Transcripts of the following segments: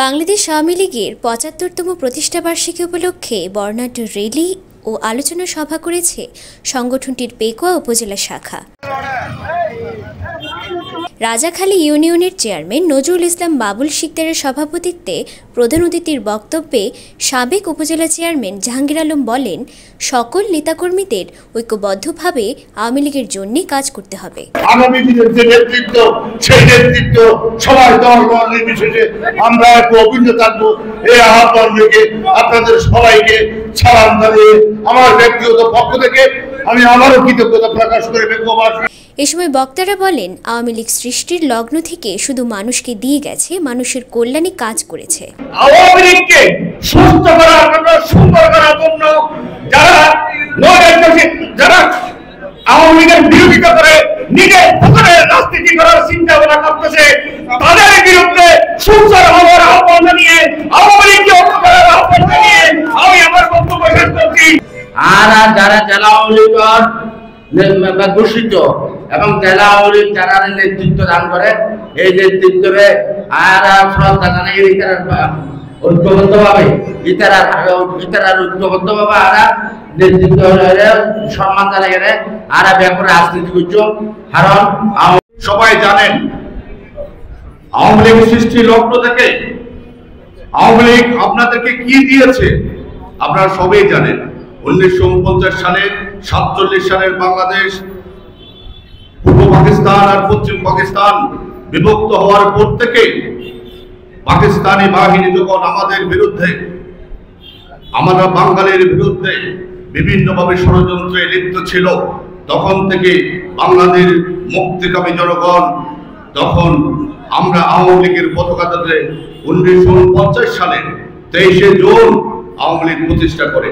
বাংলাদেশ আওয়ামী লীগের ৭৫তম প্রতিষ্ঠাবার্ষিকী উপলক্ষে বর্ণাঢ্য র্যালি ও আলোচনা সভা করেছে সংগঠনটির পেকুয়া উপজেলা শাখা। রাজাখালী ইউনিয়নের চেয়ারম্যান নজরুল ইসলাম বাবুল শিকদারের সভাপতিত্বে প্রধান অতিথির বক্তব্যে সাবেক উপজেলা চেয়ারম্যান জাহাঙ্গীর আলম বলেন, সকল নেতাকর্মীদের ঐক্যবদ্ধভাবে আওয়ামী লীগের জন্য কাজ করতে হবে। আগামী দিনের যে নেতৃত্ব, সেই নেতৃত্ব সবাই দল নির্বিশেষে আমরা একটু অভিন্ন থাকবো। এই আহ্বান রেখে আপনাদের সবাইকে সালাম জানিয়ে আমার ব্যক্তিগত পক্ষ থেকে আমি আমারও কৃতজ্ঞতা প্রকাশ করে এ সময় বক্তারা বলেন, আওয়ামী লীগ সৃষ্টির লগ্ন থেকে শুধু মানুষকে দিয়ে গেছে, মানুষের কল্যাণে কাজ করেছে। আওয়ামী লীগকে সুস্থ করার জন্য, সুন্দর করার জন্য যারা আওয়ামী লীগের বিরোধিতা করে নিজের ভোটারের রাজনীতি করার চিন্তা ভাবনা করতেছে, তাদের বিরুদ্ধে সুন্দর হওয়ার আহ্বান জানিয়ে আওয়ামী লীগকে ঐক্য করার আহ্বান জানিয়ে আমি আমার বক্তব্য শেষ করছি। আর যারা জেলা আওয়ামী লীগ ঘোষিত এবং জেলা আওয়ামী লীগ যারা নেতৃত্ব দান করে, এই নেতৃত্বে আর শ্রদ্ধা জানাই ঐক্যবদ্ধভাবে ঐক্যবদ্ধভাবে আর নেতৃত্ব সম্মান জানাই আর ব্যাপারে রাজনীতি করছো। কারণ সবাই জানেন আওয়ামী লীগ সৃষ্টি লগ্ন থেকে আওয়ামী লীগ আপনাদেরকে কি দিয়েছে আপনারা সবাই জানেন। 1949 সালের 47 সালের বাংলাদেশ, পূর্ব পাকিস্তান আর পশ্চিম পাকিস্তান বিভক্ত হওয়ার পর থেকে পাকিস্তানি বাহিনী যখন আমাদের বিরুদ্ধে, আমরা বাঙালির বিরুদ্ধে বিভিন্নভাবে ষড়যন্ত্রে লিপ্ত ছিল, তখন থেকে বাংলাদেশ মুক্তিকামী জনগণ, তখন আমরা আওয়ামী লীগের পতাকাতে 1949 সালের 23শে জুন আওয়ামী লীগ প্রতিষ্ঠা করে।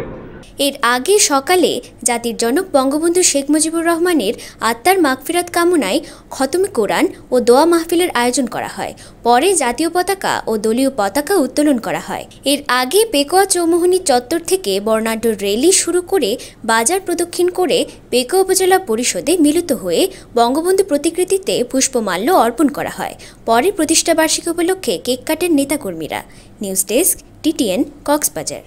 এর আগে সকালে জাতির জনক বঙ্গবন্ধু শেখ মুজিবুর রহমানের আত্মার মাগফিরাত কামনায় খতমে কোরআন ও দোয়া মাহফিলের আয়োজন করা হয়। পরে জাতীয় পতাকা ও দলীয় পতাকা উত্তোলন করা হয়। এর আগে পেকুয়া চৌমুহনী চত্বর থেকে বর্ণাঢ্য র্যালি শুরু করে বাজার প্রদক্ষিণ করে পেকুয়া উপজেলা পরিষদে মিলিত হয়ে বঙ্গবন্ধু প্রতিকৃতিতে পুষ্পমাল্য অর্পণ করা হয়। পরে প্রতিষ্ঠাবার্ষিকী উপলক্ষে কেক কাটেন নেতাকর্মীরা। News desk, TTN, Cox's Bazar.